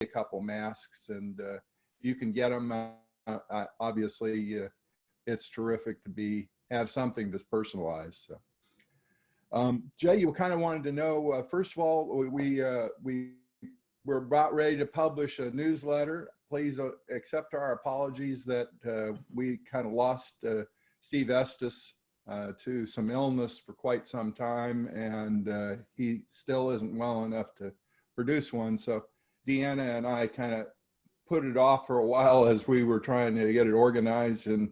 a couple masks, and you can get them. Obviously, it's terrific to have something that's personalized. So. Jay, you kind of wanted to know, first of all, we're about ready to publish a newsletter. Please accept our apologies that we kind of lost Steve Estes to some illness for quite some time, and he still isn't well enough to produce one. So Deanna and I kind of put it off for a while as we were trying to get it organized, and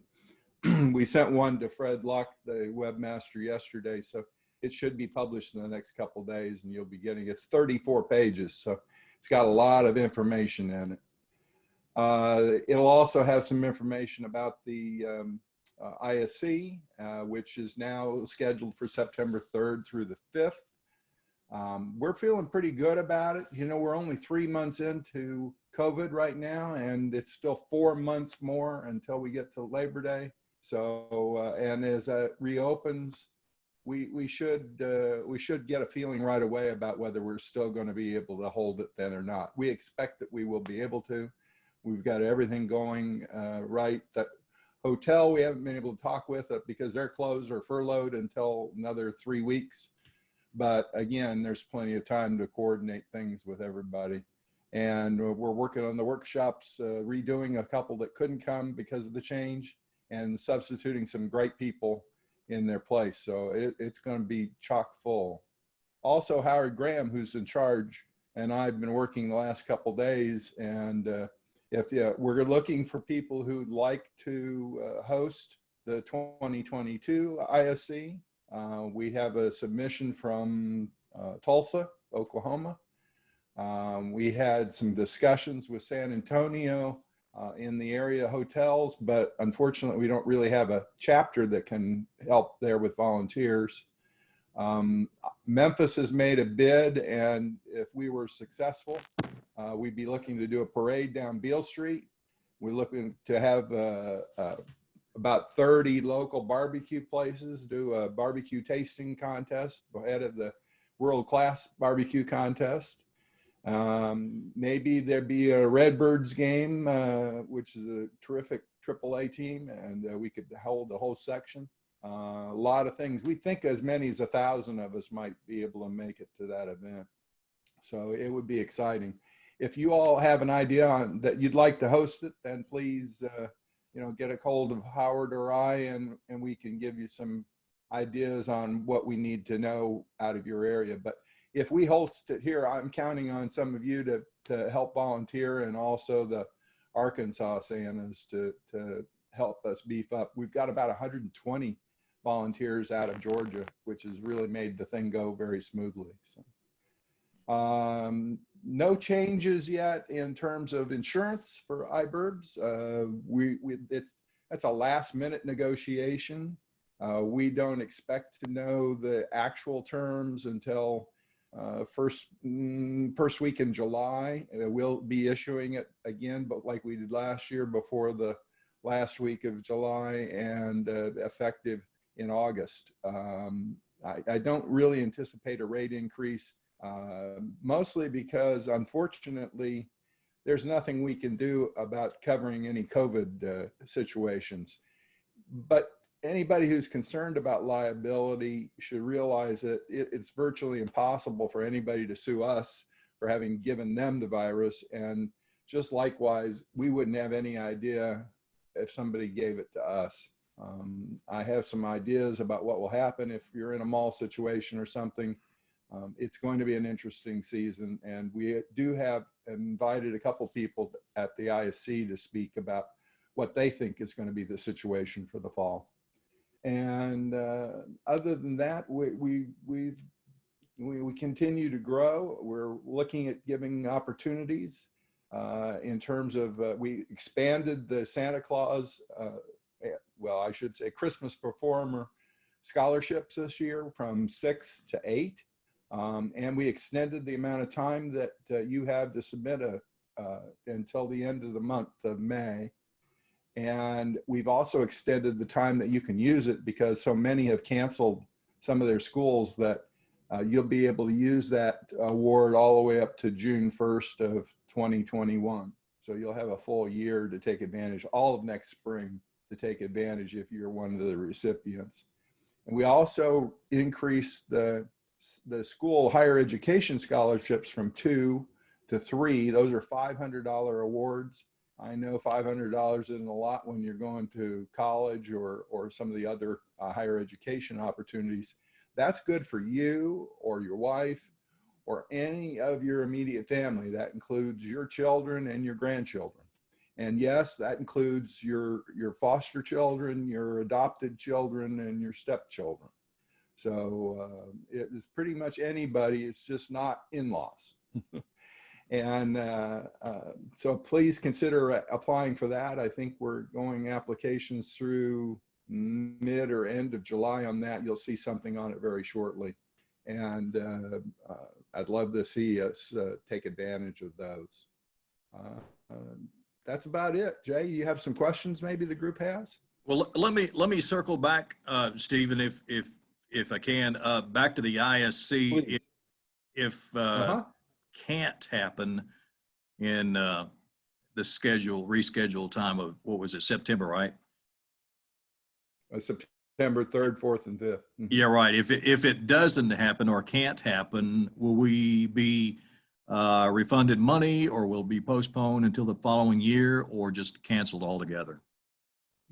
we sent one to Fred Luck, the webmaster, yesterday. So it should be published in the next couple of days, and you'll be getting it's 34 pages. So it's got a lot of information in it. It'll also have some information about the ISC, which is now scheduled for September 3rd through the 5th. We're feeling pretty good about it. You know, we're only 3 months into COVID right now, and it's still 4 months more until we get to Labor Day. So, and as it reopens, we should get a feeling right away about whether we're still going to be able to hold it then or not. We expect that we will be able to. We've got everything going right. That hotel we haven't been able to talk with because they're closed or furloughed until another 3 weeks. But again, there's plenty of time to coordinate things with everybody. And we're working on the workshops, redoing a couple that couldn't come because of the change, and substituting some great people in their place. So it's going to be chock full. Also, Howard Graham, who's in charge, and I've been working the last couple days, and if we're looking for people who'd like to host the 2022 ISC. We have a submission from Tulsa, Oklahoma. We had some discussions with San Antonio in the area hotels, but unfortunately we don't really have a chapter that can help there with volunteers. Memphis has made a bid, and if we were successful, we'd be looking to do a parade down Beale Street. We're looking to have about 30 local barbecue places do a barbecue tasting contest ahead of the world-class barbecue contest. Maybe there'd be a Redbirds game, which is a terrific AAA team, and we could hold the whole section. A lot of things. We think as many as 1,000 of us might be able to make it to that event. So it would be exciting. If you all have an idea on that you'd like to host it, then please, get a hold of Howard or I, and we can give you some ideas on what we need to know out of your area. But if we host it here, I'm counting on some of you to help volunteer, and also the Arkansas Santas to help us beef up. We've got about 120 volunteers out of Georgia, which has really made the thing go very smoothly. So, no changes yet in terms of insurance for IBRBS. That's a last-minute negotiation. We don't expect to know the actual terms until first week in July. We'll be issuing it again, but like we did last year, before the last week of July, and effective in August. I don't really anticipate a rate increase, mostly because, unfortunately, there's nothing we can do about covering any COVID situations. But anybody who's concerned about liability should realize that it's virtually impossible for anybody to sue us for having given them the virus. And just likewise, we wouldn't have any idea if somebody gave it to us. I have some ideas about what will happen if you're in a mall situation or something. It's going to be an interesting season, and we do have invited a couple people at the ISC to speak about what they think is going to be the situation for the fall. And other than that, we continue to grow. We're looking at giving opportunities in terms of, we expanded the Santa Claus, well, I should say Christmas performer scholarships this year from 6 to 8. And we extended the amount of time that you have to submit until the end of the month of May. And we've also extended the time that you can use it, because so many have canceled some of their schools that you'll be able to use that award all the way up to June 1st of 2021. So you'll have a full year to take advantage, all of next spring to take advantage if you're one of the recipients. And we also increased the school higher education scholarships from 2 to 3. Those are $500 awards. I know $500 isn't a lot when you're going to college or some of the other higher education opportunities. That's good for you or your wife or any of your immediate family. That includes your children and your grandchildren. And yes, that includes your foster children, your adopted children, and your stepchildren. So it is pretty much anybody. It's just not in-laws. And so please consider applying for that. I think we're going applications through mid or end of July on that. You'll see something on it very shortly. And I'd love to see us take advantage of those. That's about it. Jay, you have some questions maybe the group has? Well, let me circle back, Stephen, if I can, back to the ISC. Please. If can't happen in the rescheduled time of, what was it, September, right? September 3rd, 4th, and 5th. Yeah, right. If it doesn't happen or can't happen, will we be refunded money, or will it be postponed until the following year, or just canceled altogether?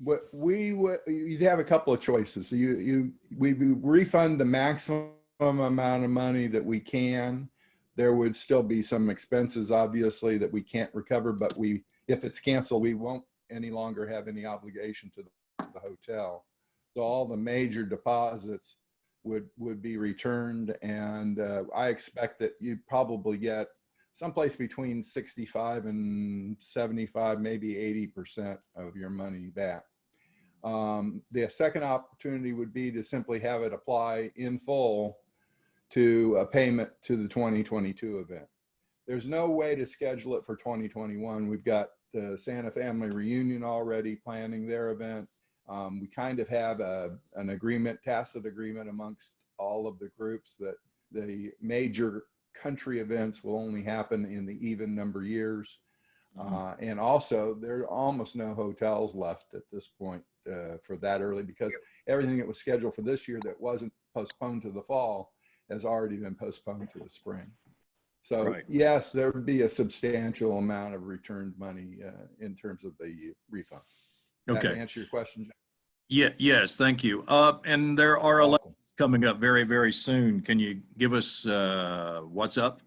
You'd have a couple of choices. So we refund the maximum amount of money that we can. There would still be some expenses, obviously, that we can't recover, but if it's canceled, we won't any longer have any obligation to the hotel. So all the major deposits would be returned, and I expect that you'd probably get someplace between 65 and 75, maybe 80% of your money back. The second opportunity would be to simply have it apply in full to a payment to the 2022 event. There's no way to schedule it for 2021. We've got the Santa Family Reunion already planning their event. We kind of have an agreement, tacit agreement amongst all of the groups that the major country events will only happen in the even number years. And also there are almost no hotels left at this point for that early, because everything that was scheduled for this year that wasn't postponed to the fall has already been postponed to the spring. So right. Yes, there would be a substantial amount of returned money in terms of the refund. Does that answer your question, John? Yeah, yes, thank you. And there are elections coming up very, very soon. Can you give us what's up?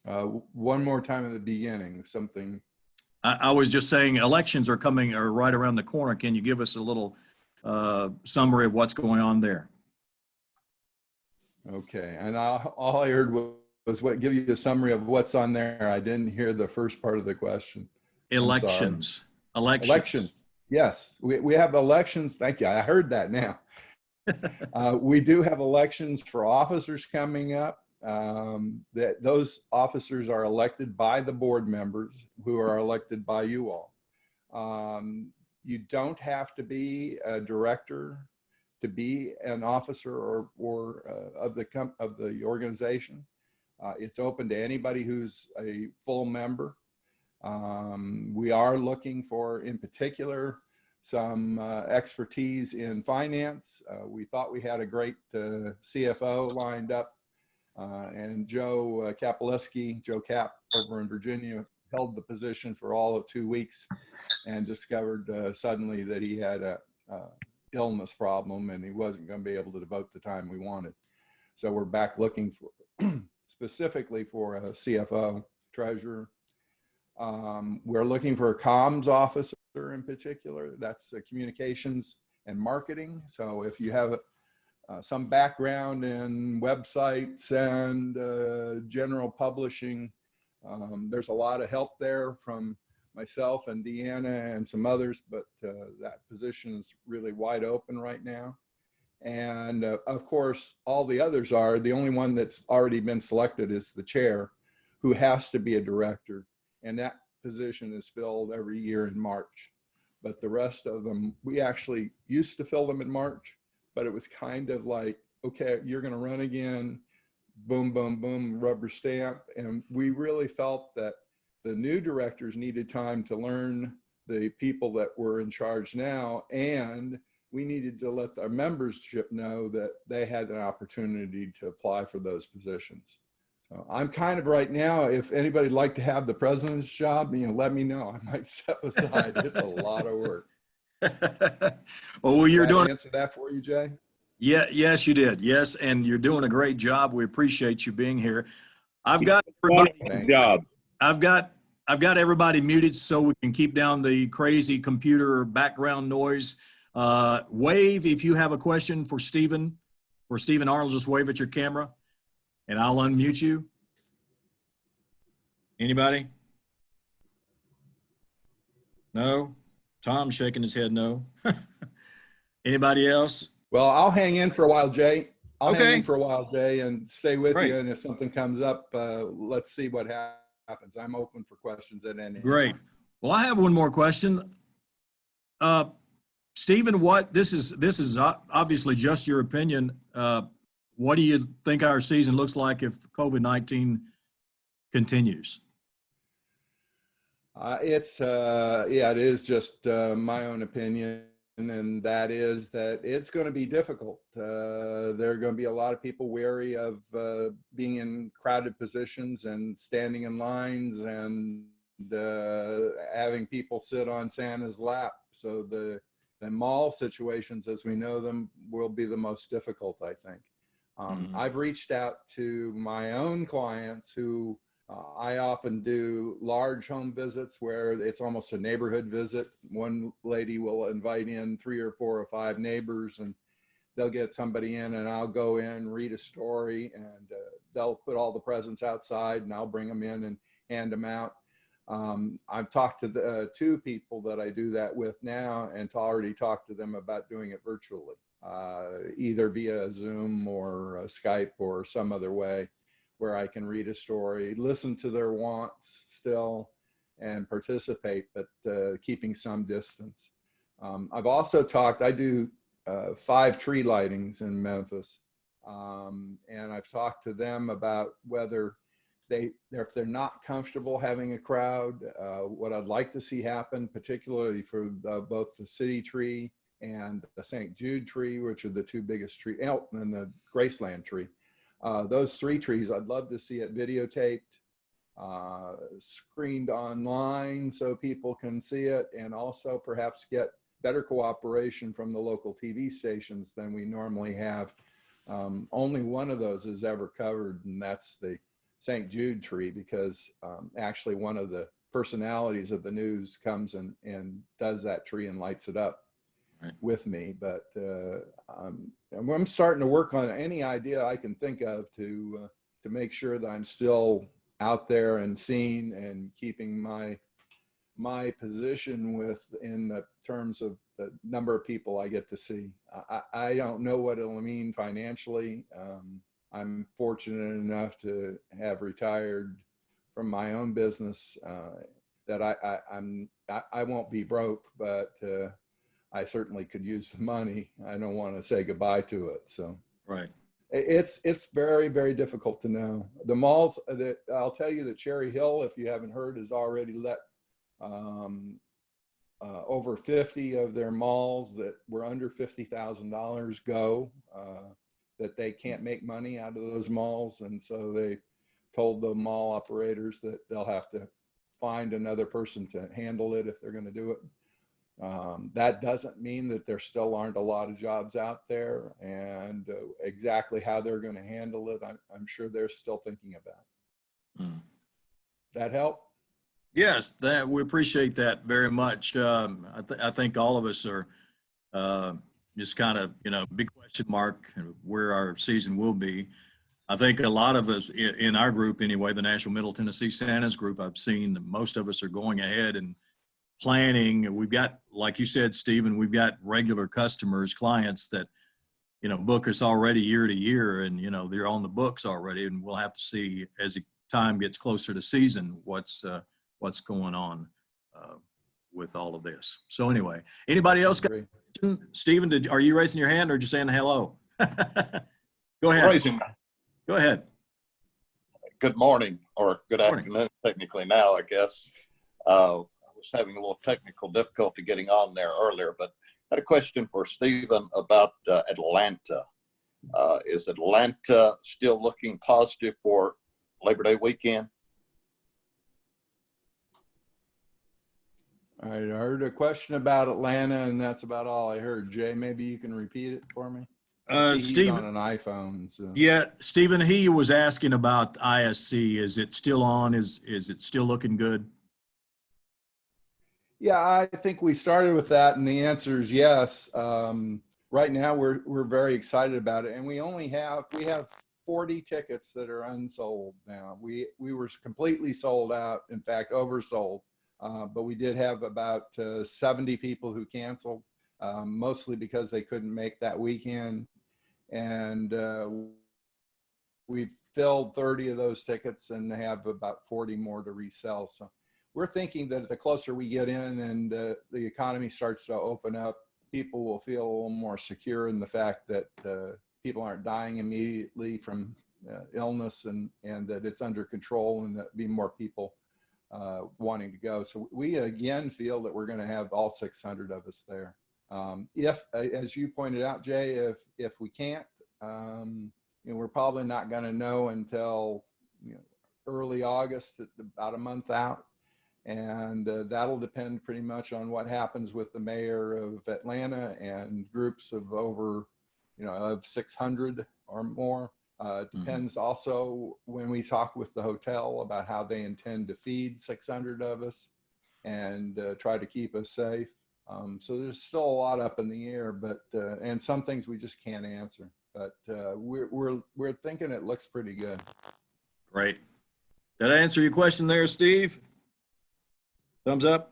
One more time at the beginning, something. I was just saying elections are right around the corner. Can you give us a little summary of what's going on there? Okay, and all I heard was give you a summary of what's on there. I didn't hear the first part of the question. Elections. Elections. Yes, we have elections. Thank you. I heard that now. We do have elections for officers coming up. Those officers are elected by the board members, who are elected by you all. You don't have to be a director to be an officer or of the organization. It's open to anybody who's a full member. We are looking for, in particular, some expertise in finance. We thought we had a great CFO lined up, and Joe Kapaleski, Joe Cap over in Virginia, held the position for all of 2 weeks and discovered suddenly that he had a illness problem and he wasn't going to be able to devote the time we wanted. So we're back looking for specifically for a CFO, treasurer. We're looking for a comms officer in particular. That's communications and marketing. So if you have some background in websites and general publishing, there's a lot of help there from myself and Deanna and some others, but that position is really wide open right now. And of course, all the others are. The only one that's already been selected is the chair, who has to be a director. And that position is filled every year in March. But the rest of them, we actually used to fill them in March, but it was kind of like okay, you're going to run again, boom, boom, boom, rubber stamp. And we really felt that the new directors needed time to learn the people that were in charge now, and we needed to let our membership know that they had an opportunity to apply for those positions. So I'm kind of right now, if anybody'd like to have the president's job, let me know. I might step aside. It's a lot of work. Well, you're doing. Answer that for you, Jay? Yeah, yes, you did. Yes, and you're doing a great job. We appreciate you being here. I've got everybody. Job. I've got everybody muted so we can keep down the crazy computer background noise. Wave if you have a question for Stephen. For Stephen Arnold, just wave at your camera, and I'll unmute you. Anybody? No? Tom's shaking his head no. Anybody else? Well, I'll hang in for a while, Jay. I'll Okay. hang in for a while, Jay, and stay with Great. you. And if something comes up, let's see what happens. I'm open for questions at any Great. time. Well, I have one more question. Stephen, this is obviously just your opinion. What do you think our season looks like if COVID-19 continues? It is just my own opinion, and that is that it's going to be difficult. There are going to be a lot of people wary of being in crowded positions and standing in lines and having people sit on Santa's lap. So the mall situations, as we know them, will be the most difficult, I think. I've reached out to my own clients who I often do large home visits where it's almost a neighborhood visit. One lady will invite in 3 or 4 or 5 neighbors, and they'll get somebody in, and I'll go in, read a story, and they'll put all the presents outside, and I'll bring them in and hand them out. I've talked to the 2 people that I do that with now, and already talked to them about doing it virtually, either via Zoom or Skype or some other way, where I can read a story, listen to their wants still, and participate, but keeping some distance. I've also I do 5 tree lightings in Memphis, and I've talked to them about whether if they're not comfortable having a crowd, what I'd like to see happen, particularly for both the city tree and the St. Jude tree, which are the 2 biggest trees, and the Graceland tree. Those 3 trees, I'd love to see it videotaped, screened online so people can see it, and also perhaps get better cooperation from the local TV stations than we normally have. Only one of those is ever covered, and that's the St. Jude tree, because actually one of the personalities of the news comes and does that tree and lights it up with me. But I'm starting to work on any idea I can think of to make sure that I'm still out there and seen and keeping my position in the terms of the number of people I get to see. I don't know what it'll mean financially. I'm fortunate enough to have retired from my own business, that I won't be broke, but I certainly could use the money. I don't want to say goodbye to it. So right, it's very, very difficult to know. The malls that I'll tell you that Cherry Hill, if you haven't heard, has already let over 50 of their malls that were under $50,000 go. That they can't make money out of those malls, and so they told the mall operators that they'll have to find another person to handle it if they're going to do it. That doesn't mean that there still aren't a lot of jobs out there, and exactly how they're going to handle it, I'm sure they're still thinking about. That help? Yes, we appreciate that very much. I think all of us are just kind of, big question mark where our season will be. I think a lot of us in our group anyway, the Nashville Middle Tennessee Santas group, I've seen that most of us are going ahead and planning. We've got, like you said, Stephen, we've got regular customers, clients that, book us already year to year, and, they're on the books already, and we'll have to see as the time gets closer to season, what's going on with all of this. So anyway, anybody else got? Stephen, are you raising your hand or just saying hello? Go ahead. Raising. Go ahead. Good morning, or good Morning. afternoon, technically now, I guess. I was having a little technical difficulty getting on there earlier, but I had a question for Stephen about Atlanta. Is Atlanta still looking positive for Labor Day weekend? All right, I heard a question about Atlanta, and that's about all I heard. Jay, maybe you can repeat it for me? I see he's Steve, on an iPhone. So. yeah, Stephen, he was asking about ISC. Is it still on? Is it still looking good? Yeah, I think we started with that, and the answer is yes. Right now, we're very excited about it, and we have 40 tickets that are unsold now. We were completely sold out, in fact, oversold. But we did have about 70 people who canceled, mostly because they couldn't make that weekend. And we've filled 30 of those tickets and have about 40 more to resell. So we're thinking that the closer we get in and the economy starts to open up, people will feel a little more secure in the fact that people aren't dying immediately from illness and that it's under control and that be more people wanting to go. So we again feel that we're going to have all 600 of us there. If, as you pointed out, Jay, if we can't, we're probably not going to know until early August, about a month out, and that'll depend pretty much on what happens with the mayor of Atlanta and groups of over, of 600 or more. It depends also when we talk with the hotel about how they intend to feed 600 of us and try to keep us safe. So there's still a lot up in the air, but and some things we just can't answer. But we're thinking it looks pretty good. Great. Did I answer your question there, Steve? Thumbs up.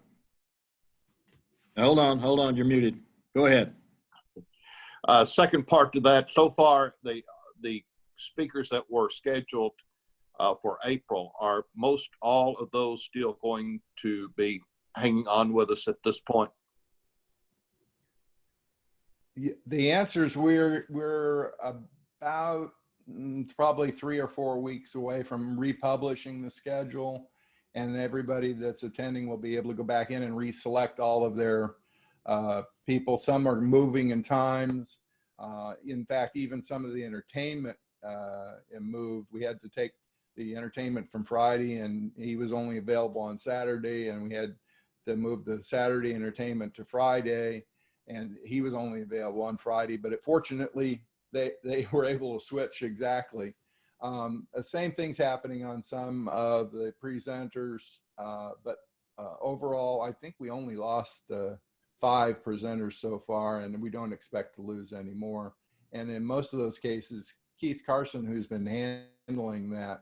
Hold on. You're muted. Go ahead. Second part to that, so far, the speakers that were scheduled for April, are most all of those still going to be hanging on with us at this point? The answer is we're about probably 3 or 4 weeks away from republishing the schedule, and everybody that's attending will be able to go back in and reselect all of their people. Some are moving in times. In fact, even some of the entertainment moved. We had to take the entertainment from Friday, and he was only available on Saturday, and we had to move the Saturday entertainment to Friday, and he was only available on Friday. But fortunately, they were able to switch exactly. The same thing's happening on some of the presenters, but overall, I think we only lost 5 presenters so far, and we don't expect to lose any more. And in most of those cases, Keith Carson, who's been handling that,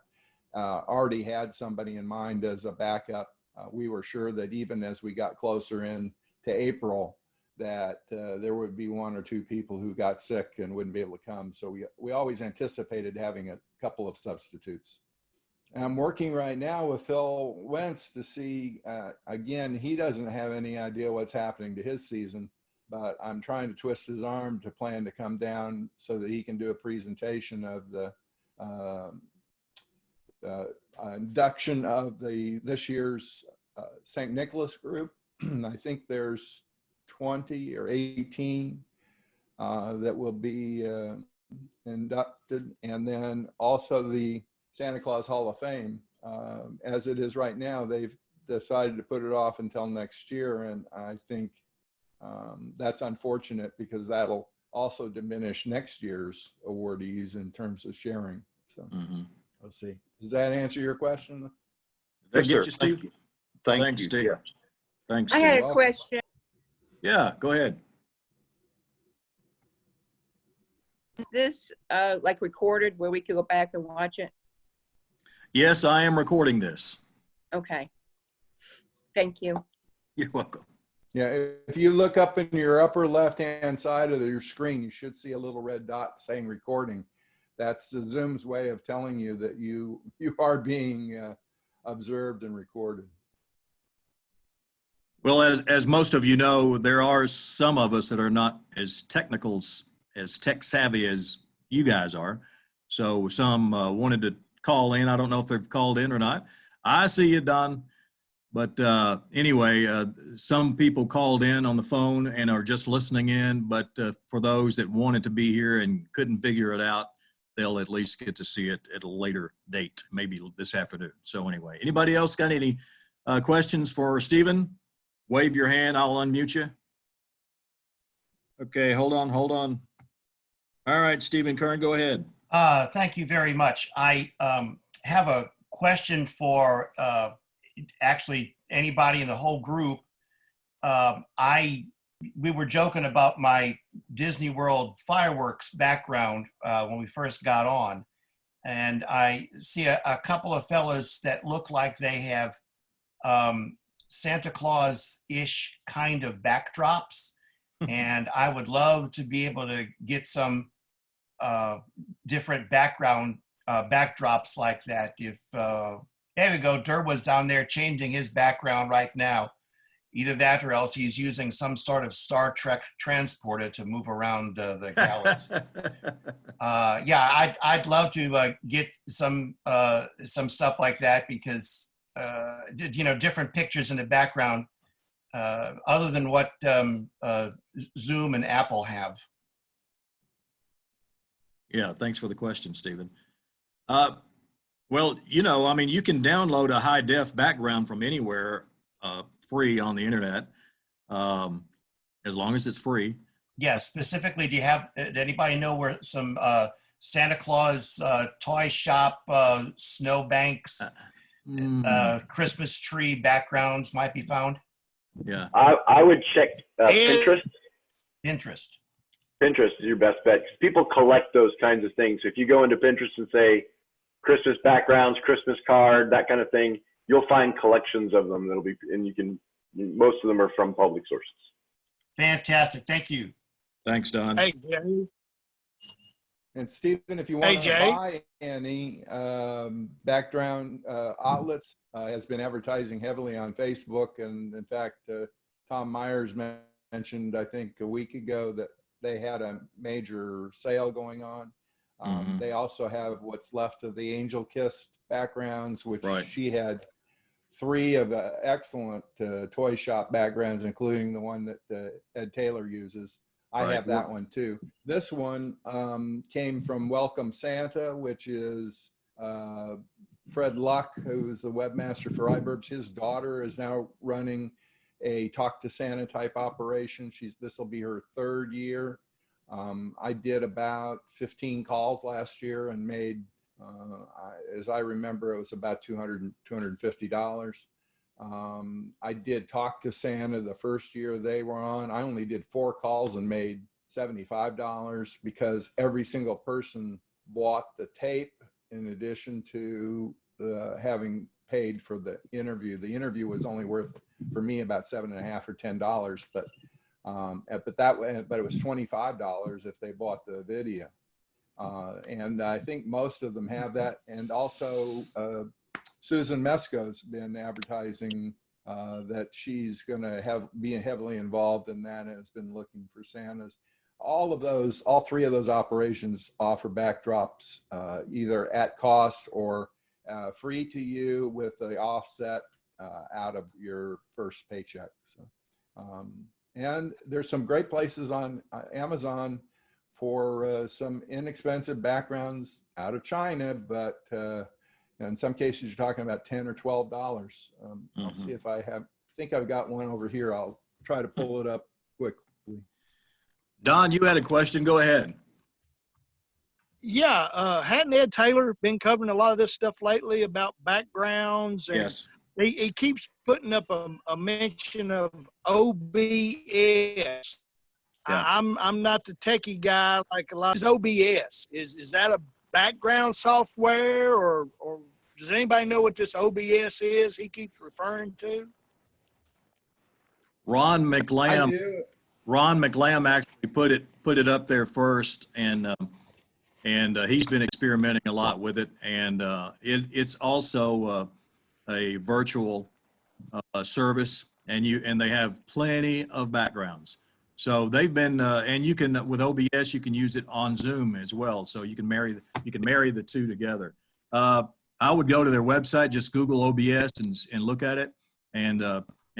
already had somebody in mind as a backup. We were sure that even as we got closer in to April, that there would be 1 or 2 people who got sick and wouldn't be able to come. So we always anticipated having a couple of substitutes. And I'm working right now with Phil Wentz to see, again, he doesn't have any idea what's happening to his season, but I'm trying to twist his arm to plan to come down so that he can do a presentation of the induction of this year's St. Nicholas group. I think there's 20 or 18 that will be inducted, and then also the Santa Claus Hall of Fame. As it is right now, they've decided to put it off until next year, and I think that's unfortunate because that'll also diminish next year's awardees in terms of sharing. So we'll see. Does that answer your question? Did that Yes, get sir. you, Steve? Thanks, Steve. Yeah. Thanks, I Steve. had a question. Yeah, go ahead. Is this like recorded where we could go back and watch it? Yes, I am recording this. Okay. Thank you. You're welcome. Yeah, if you look up in your upper left-hand side of your screen, you should see a little red dot saying recording. That's the Zoom's way of telling you that you are being observed and recorded. Well, as most of you know, there are some of us that are not as technical, as tech savvy as you guys are. So some wanted to call in. I don't know if they've called in or not. I see you, Don. But anyway, some people called in on the phone and are just listening in. But for those that wanted to be here and couldn't figure it out, they'll at least get to see it at a later date, maybe this afternoon. So anyway, anybody else got any questions for Stephen? Wave your hand. I'll unmute you. Okay, hold on. All right, Stephen Kern, go ahead. Thank you very much. I have a question for actually anybody in the whole group. We were joking about my Disney World fireworks background when we first got on, and I see a couple of fellas that look like they have Santa Claus-ish kind of backdrops, and I would love to be able to get some different backdrops like that. If there we go, Durwood's down there changing his background right now. Either that or else he's using some sort of Star Trek transporter to move around the galaxy. Yeah, I'd love to get some stuff like that, because you know, different pictures in the background other than what Zoom and Apple have. Yeah, thanks for the question, Stephen. Well, you know, I mean, you can download a high def background from anywhere free on the internet, as long as it's free. Yeah, specifically, do you have, did anybody know where some Santa Claus toy shop, snowbanks, Christmas tree backgrounds might be found? Yeah. I would check Pinterest. Pinterest is your best bet, because people collect those kinds of things. So if you go into Pinterest and say Christmas backgrounds, Christmas card, that kind of thing, you'll find collections of them that'll be, and you can, most of them are from public sources. Fantastic. Thank you. Thanks, Don. Hey, Jay. And Stephen, if you want to buy any background outlets, has been advertising heavily on Facebook. And in fact, Tom Myers mentioned, I think a week ago, that they had a major sale going on. They also have what's left of the Angel Kissed backgrounds, which she had 3 of excellent toy shop backgrounds, including the one that Ed Taylor uses. I have that one too. This one came from Welcome Santa, which is Fred Luck, who's the webmaster for IBRBS. His daughter is now running a Talk to Santa type operation. This will be her 3rd year. I did about 15 calls last year and made, as I remember, it was about $250. I did Talk to Santa the first year they were on. I only did 4 calls and made $75, because every single person bought the tape in addition to having paid for the interview. The interview was only worth, for me, about $7.50 or $10, but it was $25 if they bought the video. And I think most of them have that. And also Susan Mesco's been advertising that she's going to be heavily involved in that, and has been looking for Santas. All 3 of those operations offer backdrops either at cost or free to you with the offset out of your first paycheck. So, and there's some great places on Amazon for some inexpensive backgrounds out of China, but in some cases you're talking about $10 or $12. I'll see if I think I've got one over here. I'll try to pull it up quickly. Don, you had a question. Go ahead. Yeah, hadn't Ed Taylor been covering a lot of this stuff lately about backgrounds? And yes. He keeps putting up a mention of OBS. Yeah. I'm not the techie guy like a lot. Is OBS? Is that a background software, or does anybody know what this OBS is he keeps referring to? Ron McLam actually put it up there first, and he's been experimenting a lot with it, and it's also a virtual service, and they have plenty of backgrounds. So they've been, and you can, with OBS, you can use it on Zoom as well. So you can marry the two together. I would go to their website, just Google OBS and look at it and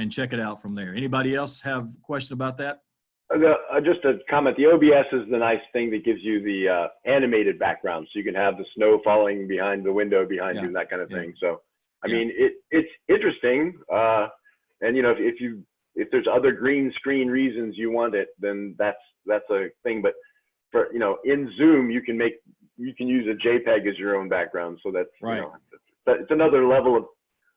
check it out from there. Anybody else have a question about that? Just a comment. The OBS is the nice thing that gives you the animated background, so you can have the snow falling behind the window behind you and that kind of thing. So, I mean, it's interesting. And you know, if there's other green screen reasons you want it, then that's a thing. But for, you know, in Zoom, you can use a JPEG as your own background. So that's right. You know, it's another level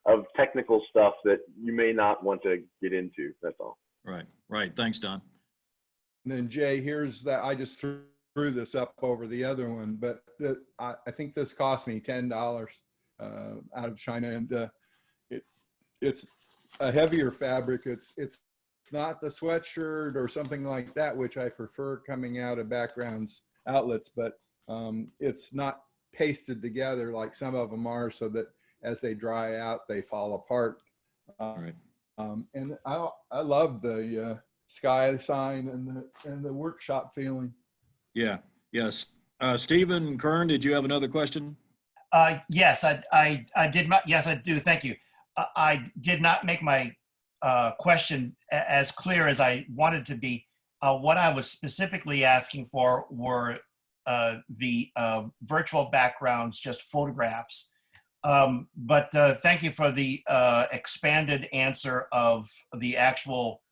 of technical stuff that you may not want to get into. That's all. Right. Right. Thanks, Don. And then Jay, here's that. I just threw this up over the other one, but I think this cost me $10 out of China, and it's a heavier fabric. It's not the sweatshirt or something like that, which I prefer coming out of backgrounds outlets, but it's not pasted together like some of them are, so that as they dry out, they fall apart. Right. And I love the sky sign and the workshop feeling. Yeah. Yes. Stephen Kern, did you have another question? Yes, I did not. Yes, I do. Thank you. I did not make my question as clear as I wanted to be. What I was specifically asking for were the virtual backgrounds, just photographs. But thank you for the expanded answer of the actual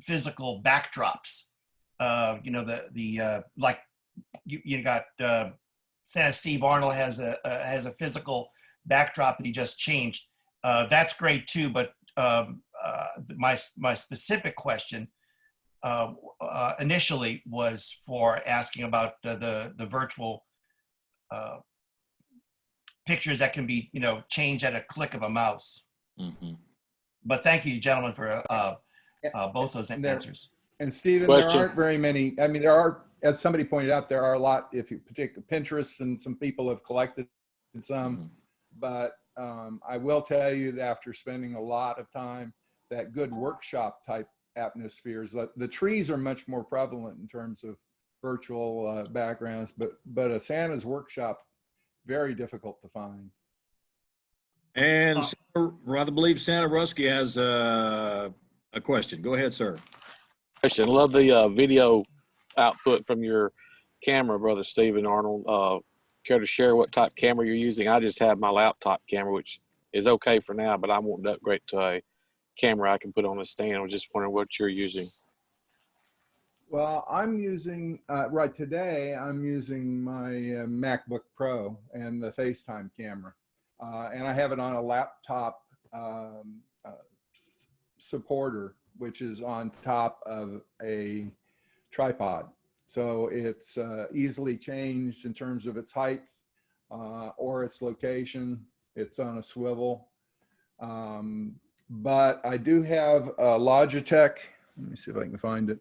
physical backdrops. You know, the like you got Santa Steve Arnold has a physical backdrop that he just changed. That's great too, but my specific question initially was for asking about the virtual pictures that can be, you know, changed at a click of a mouse. Mm-hmm. But thank you, gentlemen, for both those answers. And Stephen, Question. there aren't very many. I mean, there are, as somebody pointed out, there are a lot. If you particularly Pinterest, and some people have collected some, but I will tell you that after spending a lot of time, that good workshop type atmospheres, the trees are much more prevalent in terms of virtual backgrounds, but a Santa's workshop, very difficult to find. And I believe Santa Rusky has a question. Go ahead, sir. Question. Love the video output from your camera, Brother Stephen Arnold. Care to share what type camera you're using? I just have my laptop camera, which is okay for now, but I want to upgrade to a camera I can put on a stand. I was just wondering what you're using. Well, I'm using, right today, I'm using my MacBook Pro and the FaceTime camera. And I have it on a laptop supporter, which is on top of a tripod. So it's easily changed in terms of its height or its location. It's on a swivel. But I do have a Logitech. Let me see if I can find it.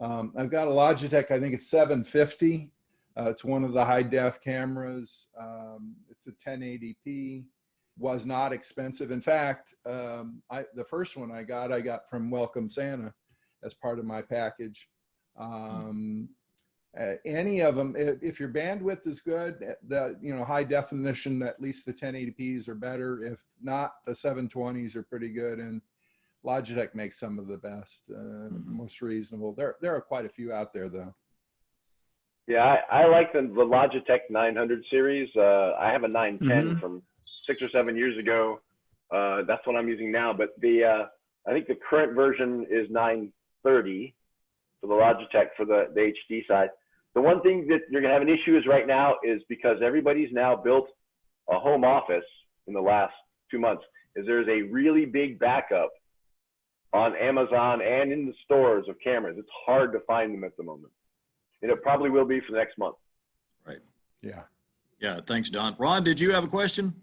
I've got a Logitech, I think it's 750. It's one of the high def cameras. It's a 1080p. Was not expensive. In fact, the first one I got from Welcome Santa as part of my package. Any of them, if your bandwidth is good, the high definition, at least the 1080p's are better. If not, the 720s are pretty good, and Logitech makes some of the best, most reasonable. There are quite a few out there, though. Yeah, I like the Logitech 900 series. I have a 910 from 6 or 7 years ago. That's what I'm using now. But I think the current version is 930 for the Logitech for the HD side. The one thing that you're gonna have an issue is right now is because everybody's now built a home office in the last 2 months, is there's a really big backup on Amazon and in the stores of cameras. It's hard to find them at the moment. And it probably will be for the next month. Right. Yeah. Yeah. Thanks, Don. Ron, did you have a question?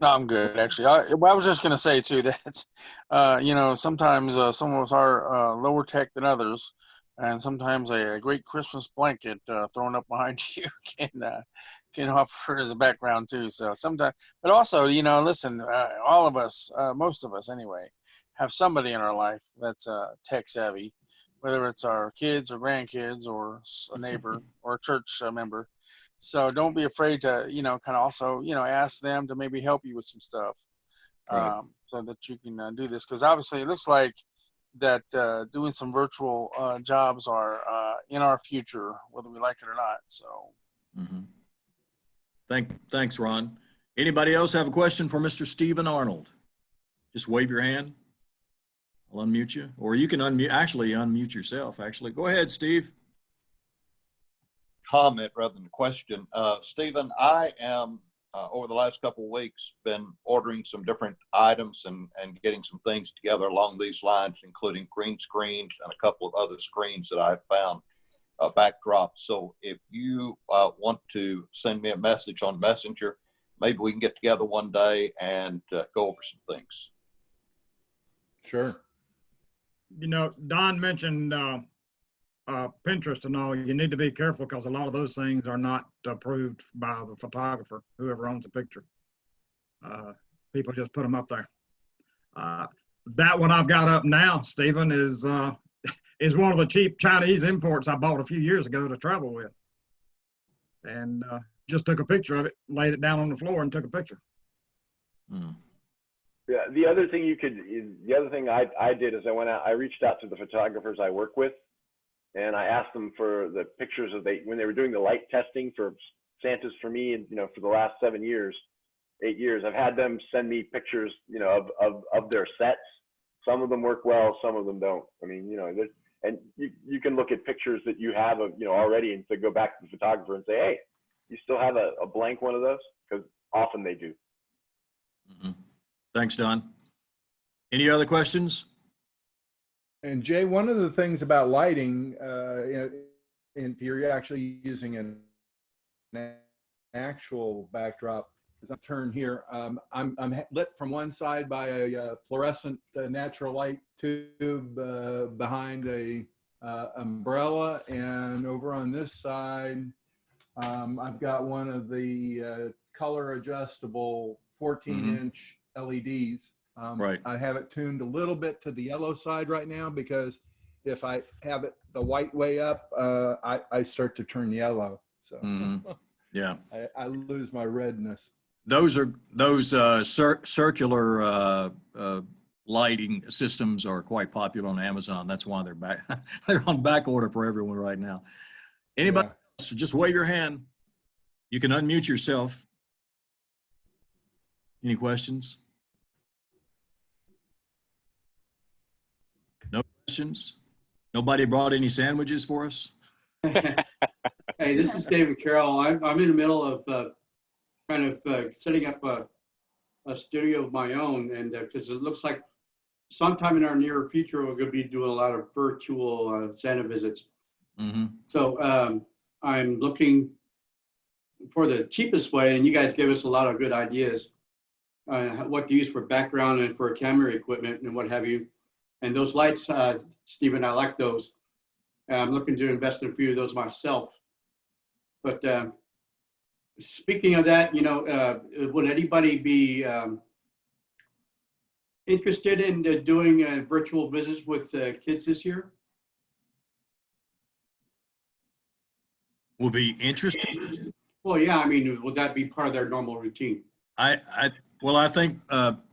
No, I'm good, actually. I was just going to say, too, that, sometimes some of us are lower tech than others, and sometimes a great Christmas blanket thrown up behind you can offer as a background, too. So sometimes, but also, listen, all of us, most of us anyway, have somebody in our life that's tech savvy, whether it's our kids or grandkids or a neighbor or a church member. So don't be afraid to, kind of also, ask them to maybe help you with some stuff, Right. so that you can do this. Because obviously it looks like that doing some virtual jobs are in our future, whether we like it or not. So. Mm-hmm. Thanks, Ron. Anybody else have a question for Mr. Stephen Arnold? Just wave your hand. I'll unmute you, or you can unmute yourself. Actually, go ahead, Steve. Comment rather than a question. Stephen, I am over the last couple of weeks been ordering some different items and getting some things together along these lines, including green screens and a couple of other screens that I've found, backdrops. So if you want to send me a message on Messenger, maybe we can get together one day and go over some things. Sure. Don mentioned Pinterest and all. You need to be careful because a lot of those things are not approved by the photographer, whoever owns the picture. People just put them up there. That one I've got up now, Stephen, is one of the cheap Chinese imports I bought a few years ago to travel with. And just took a picture of it, laid it down on the floor and took a picture. Mm. Yeah, the other thing I did is I went out, I reached out to the photographers I work with, and I asked them for the pictures when they were doing the light testing for Santas for me, and for the last 8 years, I've had them send me pictures, of their sets. Some of them work well, some of them don't. I mean, and you can look at pictures that you have of, already, and to go back to the photographer and say, hey, you still have a blank one of those? Because often they do. Mm-hmm. Thanks, Don. Any other questions? And Jay, one of the things about lighting, if you're actually using an actual backdrop, as I turn here, I'm lit from one side by a fluorescent natural light tube behind a umbrella, and over on this side, I've got one of the color adjustable 14-inch LEDs. Right. I have it tuned a little bit to the yellow side right now, because if I have it the white way up, I start to turn yellow. So yeah, I lose my redness. Those circular lighting systems are quite popular on Amazon. That's why they're on back order for everyone right now. Anybody else? Just wave your hand. You can unmute yourself. Any questions? No questions? Nobody brought any sandwiches for us? Hey, this is David Carroll. I'm in the middle of setting up a studio of my own, and because it looks like sometime in our near future we're going to be doing a lot of virtual Santa visits. Mm-hmm. So I'm looking for the cheapest way, and you guys gave us a lot of good ideas. What to use for background and for camera equipment and what have you. And those lights, Stephen, I like those. I'm looking to invest in a few of those myself. But speaking of that, would anybody be interested in doing virtual visits with kids this year? Will be interested? Well, yeah, I mean, would that be part of their normal routine? Well, I think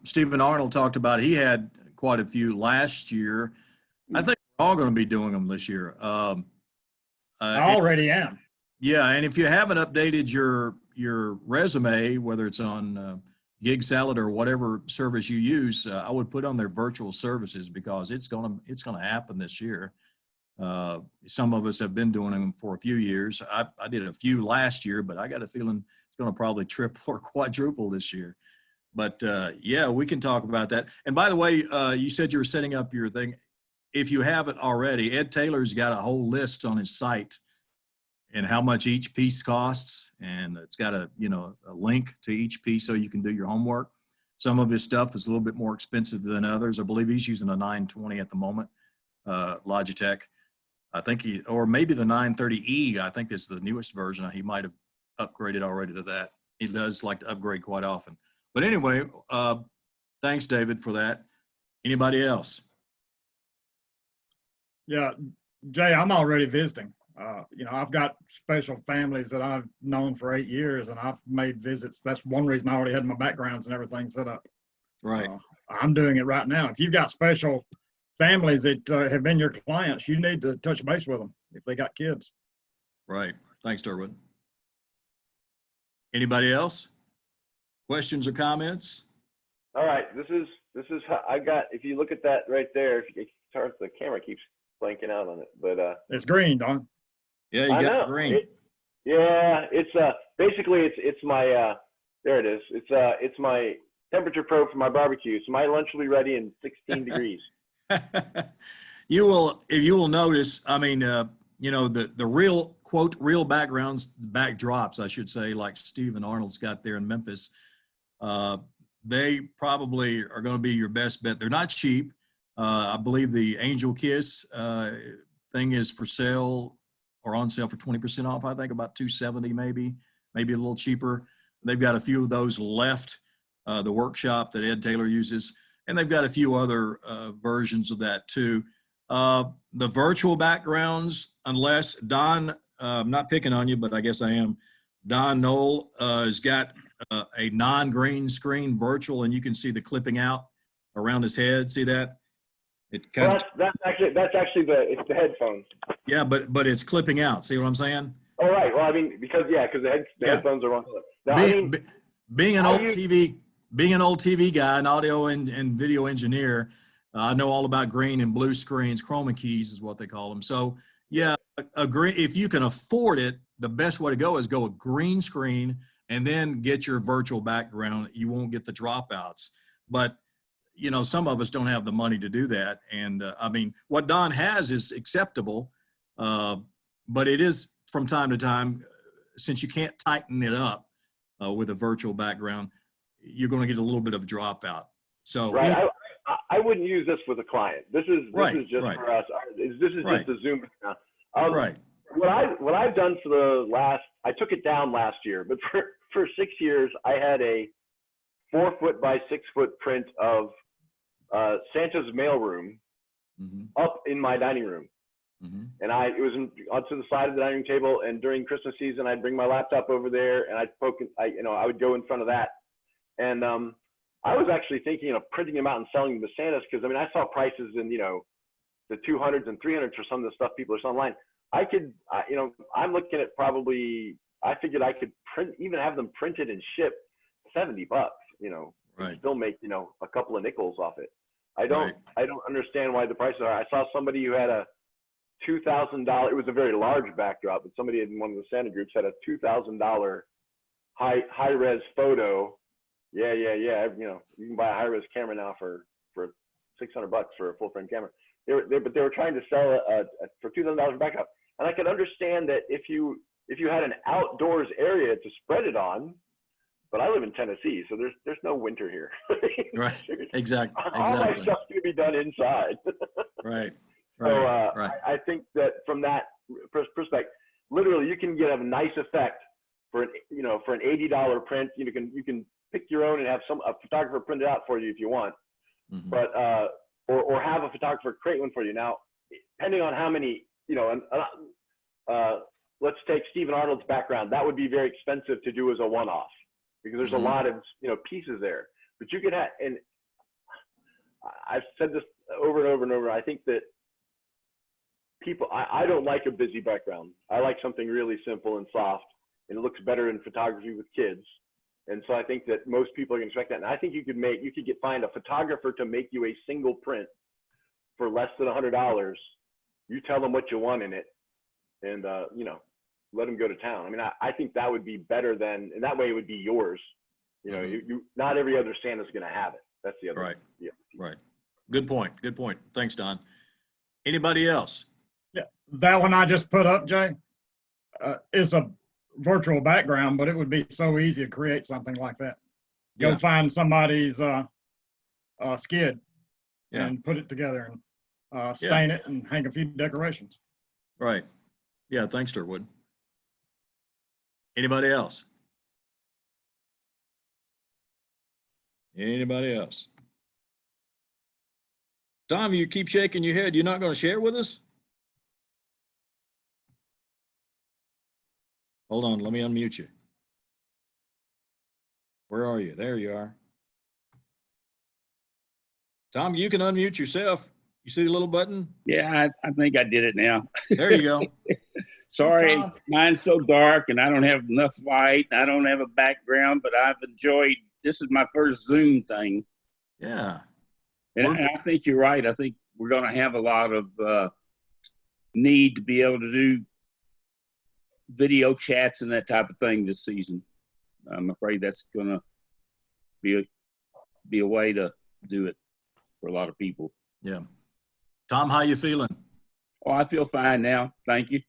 Stephen Arnold talked about, he had quite a few last year. I think we're all going to be doing them this year. I already am. Yeah, and if you haven't updated your resume, whether it's on Gig Salad or whatever service you use, I would put on their virtual services, because it's gonna happen this year. Some of us have been doing them for a few years. I did a few last year, but I got a feeling it's going to probably triple or quadruple this year. But yeah, we can talk about that. And by the way, you said you were setting up your thing. If you haven't already, Ed Taylor's got a whole list on his site and how much each piece costs, and it's got a link to each piece so you can do your homework. Some of his stuff is a little bit more expensive than others. I believe he's using a 920 at the moment, Logitech. I think or maybe the 930E, I think is the newest version. He might have upgraded already to that. He does like to upgrade quite often. But anyway, thanks, David, for that. Anybody else? Yeah, Jay, I'm already visiting. I've got special families that I've known for 8 years, and I've made visits. That's one reason I already had my backgrounds and everything set up. Right. I'm doing it right now. If you've got special families that have been your clients, you need to touch base with them if they got kids. Right. Thanks, Durwood. Anybody else? Questions or comments? All right, this is how I got. If you look at that right there, if you start, the camera keeps blanking out on it, but It's green, Don. Yeah, you I got know. green. Yeah, it's basically it's my there it is. It's my temperature probe for my barbecue. So my lunch will be ready in 16 degrees. You will notice, I mean, the real, quote, real backgrounds, backdrops, I should say, like Steve and Arnold's got there in Memphis, they probably are going to be your best bet. They're not cheap. I believe the Angel Kiss thing is for sale or on sale for 20% off, I think about $270 maybe a little cheaper. They've got a few of those left, the workshop that Ed Taylor uses, and they've got a few other versions of that too. The virtual backgrounds, unless Don, I'm not picking on you, but I guess I am. Don Knoll has got a non-green screen virtual, and you can see the clipping out around his head. See that? It kind Well, that's actually it's the headphones. Yeah, but it's clipping out. See what I'm saying? Oh, right. Well, I mean, because the headphones are on. Now, Being an old TV guy, an audio and video engineer, I know all about green and blue screens. Chroma keys is what they call them. So yeah, if you can afford it, the best way to go is go a green screen and then get your virtual background. You won't get the dropouts. But some of us don't have the money to do that. And I mean, what Don has is acceptable, but it is from time to time, since you can't tighten it up with a virtual background, you're going to get a little bit of dropout. So right, I wouldn't use this with a client. This is just for us. This is just a Zoom background. Right. What I've done for the last, I took it down last year, but for 6 years, I had a 4-foot by 6-foot print of Santa's mailroom up in my dining room. And it was onto the side of the dining table. And during Christmas season, I'd bring my laptop over there and I would go in front of that. And I was actually thinking of printing them out and selling them to Santas, because I mean, I saw prices in the 200s and 300s for some of the stuff people are selling online. I'm looking at I figured I could even have them printed and shipped $70, right. Still make, a couple of nickels off it. I don't understand why the prices are. I saw somebody who had a $2,000, it was a very large backdrop, but somebody in one of the Santa groups had a $2,000 high res photo. Yeah. You can buy a high res camera now for $600 for a full frame camera. But they were trying to sell for $2,000 backdrop. And I could understand that if you had an outdoors area to spread it on, but I live in Tennessee, so there's no winter here. Right. Exactly. All my stuff's gonna be done inside. Right. So right. I think that from that perspective, literally you can get a nice effect for an $80 print. You can pick your own and have a photographer print it out for you if you want, but or have a photographer create one for you. Now, depending on how many, let's take Steve and Arnold's background. That would be very expensive to do as a one-off, because there's a lot of pieces there. But you could have, and I've said this over and over and over. I think that I don't like a busy background. I like something really simple and soft, and it looks better in photography with kids. And so I think that most people are going to expect that. And I think you could find a photographer to make you a single print for less than $100. You tell them what you want in it, and let them go to town. I mean, I think that would be better and that way it would be yours. Not every other Santa's going to have it. That's the other. Right. Yeah. Right. Good point. Thanks, Don. Anybody else? Yeah, that one I just put up, Jay, is a virtual background, but it would be so easy to create something like that. Go find somebody's skid and put it together and stain it and hang a few decorations. Right. Yeah, thanks, Durwood. Anybody else? Anybody else? Tom, you keep shaking your head. You're not going to share with us? Hold on. Let me unmute you. Where are you? There you are. Tom, you can unmute yourself. You see the little button? Yeah, I think I did it now. There you go. Sorry, Tom. mine's so dark and I don't have enough light. I don't have a background, but I've enjoyed, this is my first Zoom thing. Yeah. And I think you're right. I think we're going to have a lot of need to be able to do video chats and that type of thing this season. I'm afraid that's going to be a way to do it for a lot of people. Yeah. Tom, how you feeling? Oh, I feel fine now. Thank you.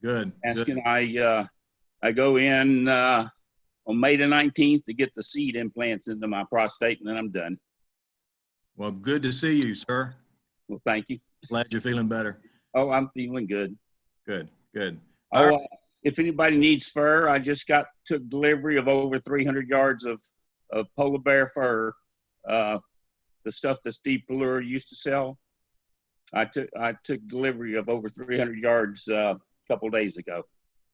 Good. Asking Good. I go in on May the 19th to get the seed implants into my prostate, and then I'm done. Well, good to see you, sir. Well, thank you. Glad you're feeling better. Oh, I'm feeling good. Good. Good. Oh, All right. if anybody needs fur, I just took delivery of over 300 yards of polar bear fur, the stuff that Steve Pallure used to sell. I took delivery of over 300 yards a couple of days ago.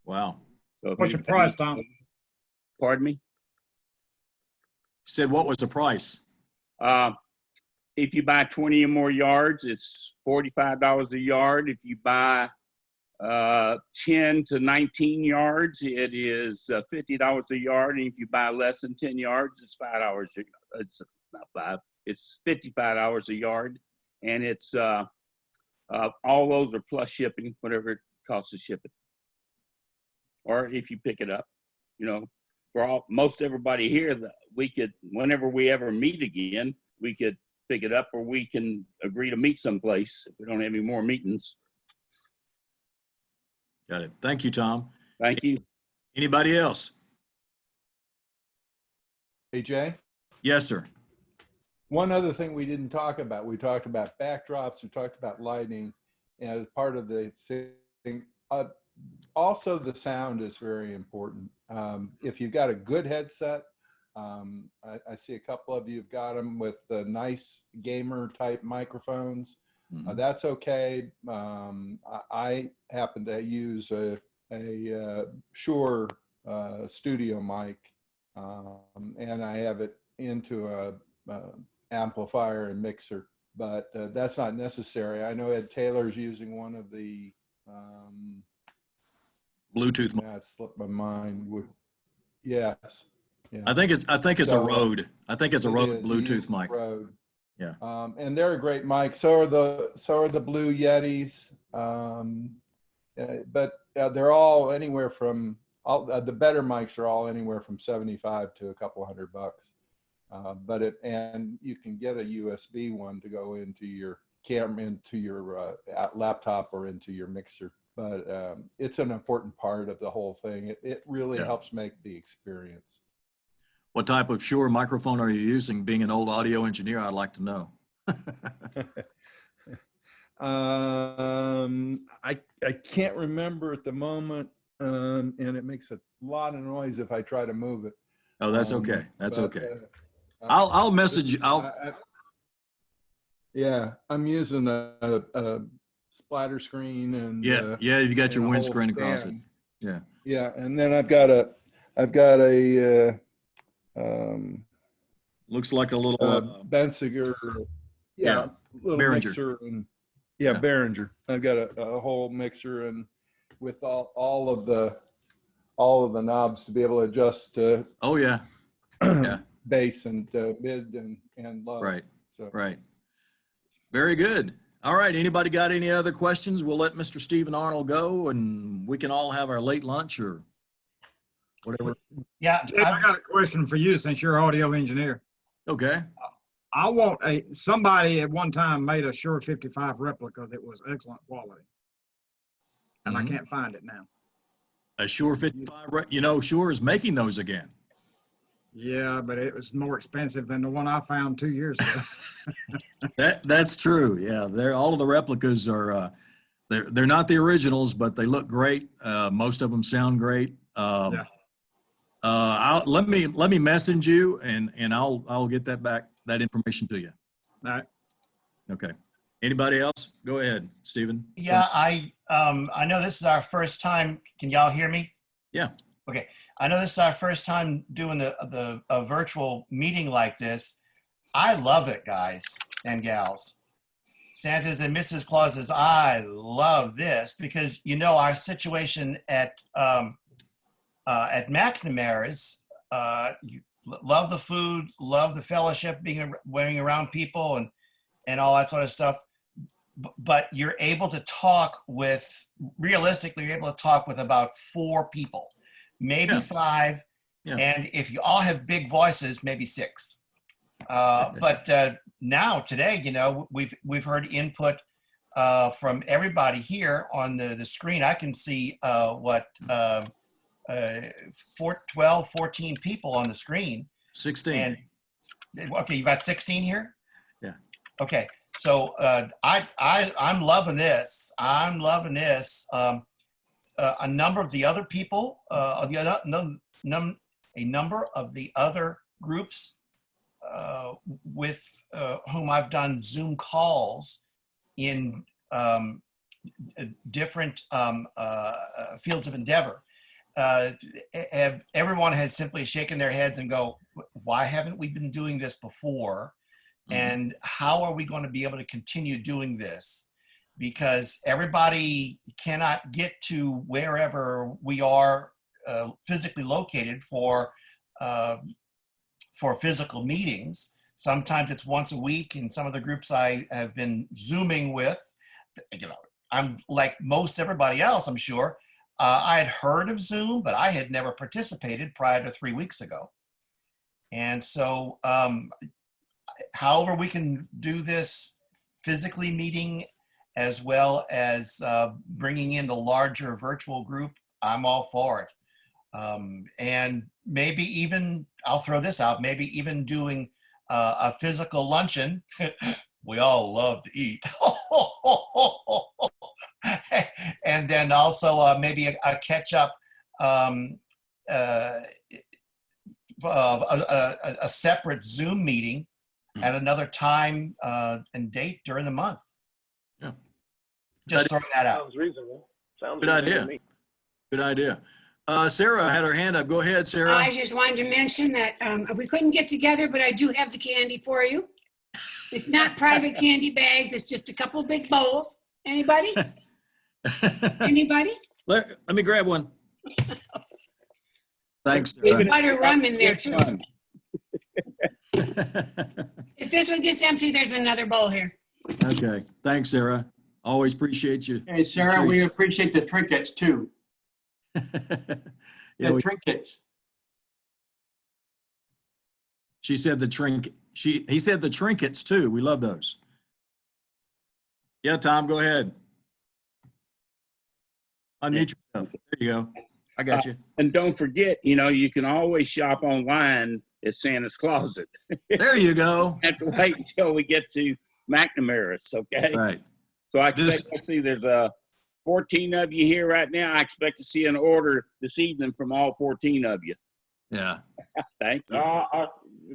Wow. So What's your price, Tom? Pardon me? Said what was the price? If you buy 20 or more yards, it's $45 a yard. If you buy 10 to 19 yards, it is $50 a yard. And if you buy less than 10 yards, it's $5. It's not five. It's $55 a yard, and it's all those are plus shipping, whatever it costs to ship it, or if you pick it up. You know, for most everybody here, that we could, whenever we ever meet again, we could pick it up, or we can agree to meet someplace if we don't have any more meetings. Got it. Thank you, Tom. Thank you. Anybody else? Hey, Jay? Yes, sir. One other thing we didn't talk about, we talked about backdrops, we talked about lighting as part of the thing. Also, the sound is very important. If you've got a good headset, I see a couple of you have got them with the nice gamer type microphones. That's okay. I happen to use a Shure studio mic, and I have it into a amplifier and mixer, but that's not necessary. I know Ed Taylor's using one of the Bluetooth. Yeah, it slipped my mind. Yes. Yeah. I think it's a Rode. I think it's a Rode Bluetooth mic. Rode. Yeah. And they're a great mic. So are the Blue Yetis. But they're all anywhere from the better mics are all anywhere from 75 to a couple $100. And you can get a USB one to go into your camera, into your laptop, or into your mixer. But it's an important part of the whole thing. It really helps make the experience. What type of Shure microphone are you using? Being an old audio engineer, I'd like to know. I can't remember at the moment, and it makes a lot of noise if I try to move it. Oh, that's okay. That's okay. I'll message you. Yeah, I'm using a splatter screen, and yeah, you got your windscreen across it. Yeah. Yeah, and then I've got a looks like a little Bensiger, little Behringer. mixer, and Behringer. I've got a whole mixer, and with all of the knobs to be able to adjust. Oh yeah. Yeah. Bass and mid and low. Right. So right. Very good. All right. Anybody got any other questions? We'll let Mr. Stephen Arnold go, and we can all have our late lunch or whatever. Yeah. Jay, I got a question for you since you're an audio engineer. Okay. I want somebody at one time made a Shure 55 replica that was excellent quality, and I can't find it now. A Shure 55, Shure is making those again. Yeah, but it was more expensive than the one I found 2 years ago. That's true. Yeah, all of the replicas are they're not the originals, but they look great. Most of them sound great. Let me message you, and I'll get that information to you. All right. Okay. Anybody else? Go ahead, Stephen. Yeah, I know this is our first time. Can y'all hear me? Yeah. Okay. I know this is our first time doing a virtual meeting like this. I love it, guys and gals. Santas and Mrs. Clauses, I love this because, you know, our situation at McNamara's, you love the food, love the fellowship, being around people and all that sort of stuff. But you're able to talk with, realistically, you're able to talk with about 4 people, maybe 5. Yeah. And if you all have big voices, maybe 6. But now today, you know, we've heard input from everybody here on the screen. I can see 12, 14 people on the screen. 16. And okay, you got 16 here? Yeah. Okay. So I'm loving this. I'm loving this. A number of the other people, a number of the other groups with whom I've done Zoom calls in different fields of endeavor. Everyone has simply shaken their heads and go, why haven't we been doing this before? And how are we going to be able to continue doing this? Because everybody cannot get to wherever we are physically located for physical meetings. Sometimes it's once a week in some of the groups I have been Zooming with. You know, I'm like most everybody else, I'm sure. I had heard of Zoom, but I had never participated prior to 3 weeks ago. And so, however we can do this physically meeting as well as bringing in the larger virtual group, I'm all for it. And maybe even, I'll throw this out, maybe even doing a physical luncheon. We all love to eat. And then also maybe a catch-up, a separate Zoom meeting at another time and date during the month. Yeah. Just throwing that out. Sounds reasonable. Sounds good idea. to me. Good idea. Sarah had her hand up. Go ahead, Sarah. I just wanted to mention that we couldn't get together, but I do have the candy for you. It's not private candy bags. It's just a couple big bowls. Anybody? Anybody? Let me grab one. Thanks. There's butter rum in there too. If this one gets empty, there's another bowl here. Okay. Thanks, Sarah. Always appreciate you. Hey, Sarah, we appreciate the trinkets too. Yeah, trinkets. She said the trinket. He said the trinkets too. We love those. Yeah, Tom, go ahead. Unmute yourself. There you go. I got you. And don't forget, you know, you can always shop online at Santa's Closet. There you go. Have to wait until we get to McNamara's, okay? Right. So I expect to see there's 14 of you here right now. I expect to see an order this evening from all 14 of you. Yeah. Thank you.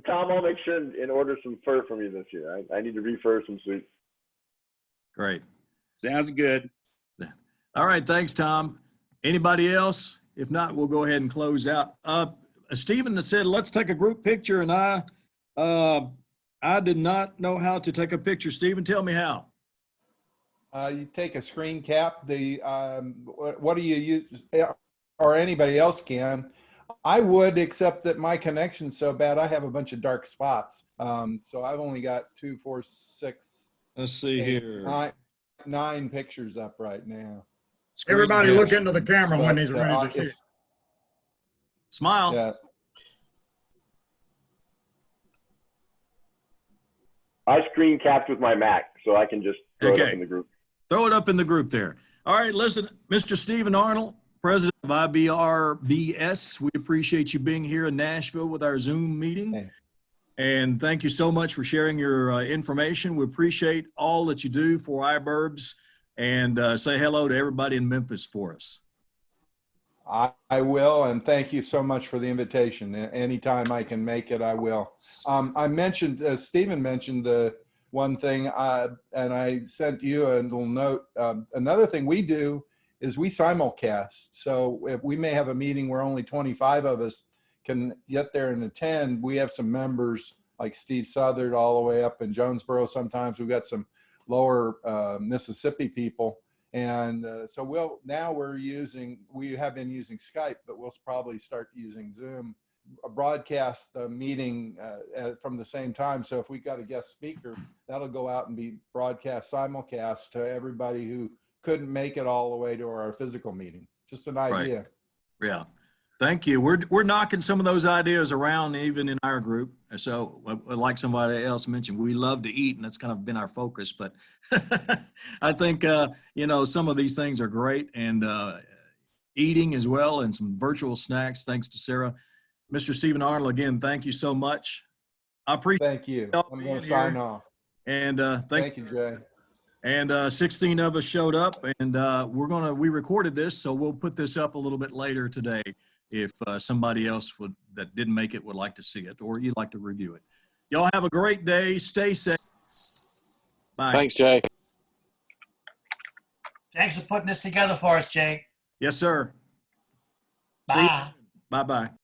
Tom, I'll make sure and order some fur from you this year. I need to refur some suits. Great. Sounds good. All right. Thanks, Tom. Anybody else? If not, we'll go ahead and close out. Stephen said, let's take a group picture. And I did not know how to take a picture. Stephen, tell me how. You take a screen cap. What do you use? Or anybody else can. I would, except that my connection's so bad, I have a bunch of dark spots. So I've only got 2, 4, 6. Let's see here. 9 pictures up right now. Everybody look into the camera when he's ready to shoot. Smile. Yeah. I screen capped with my Mac, so I can just throw it up in the group. Throw it up in the group there. All right, listen, Mr. Stephen Arnold, President of IBRBS, we appreciate you being here in Nashville with our Zoom meeting. Hey. And thank you so much for sharing your information. We appreciate all that you do for IBRBS, and say hello to everybody in Memphis for us. I will, and thank you so much for the invitation. Anytime I can make it, I will. I mentioned, Stephen mentioned the one thing, and I sent you a little note. Another thing we do is we simulcast. So if we may have a meeting where only 25 of us can get there and attend, we have some members like Steve Southard all the way up in Jonesboro. Sometimes we've got some lower Mississippi people. And so we have been using Skype, but we'll probably start using Zoom, broadcast the meeting from the same time. So if we got a guest speaker, that'll go out and be broadcast simulcast to everybody who couldn't make it all the way to our physical meeting. Just an idea. Right. Yeah. Thank you. We're knocking some of those ideas around even in our group. So like somebody else mentioned, we love to eat, and that's kind of been our focus. But I think, some of these things are great, and eating as well, and some virtual snacks. Thanks to Sarah. Mr. Stephen Arnold, again, thank you so much. I appreciate Thank you. I'm going to sign off. And thank you, Jay. And 16 of us showed up, and we recorded this, so we'll put this up a little bit later today if somebody else that didn't make it would like to see it, or you'd like to review it. Y'all have a great day. Stay safe. Bye. Thanks, Jay. Thanks for putting this together for us, Jay. Yes, sir. Bye. Bye-bye.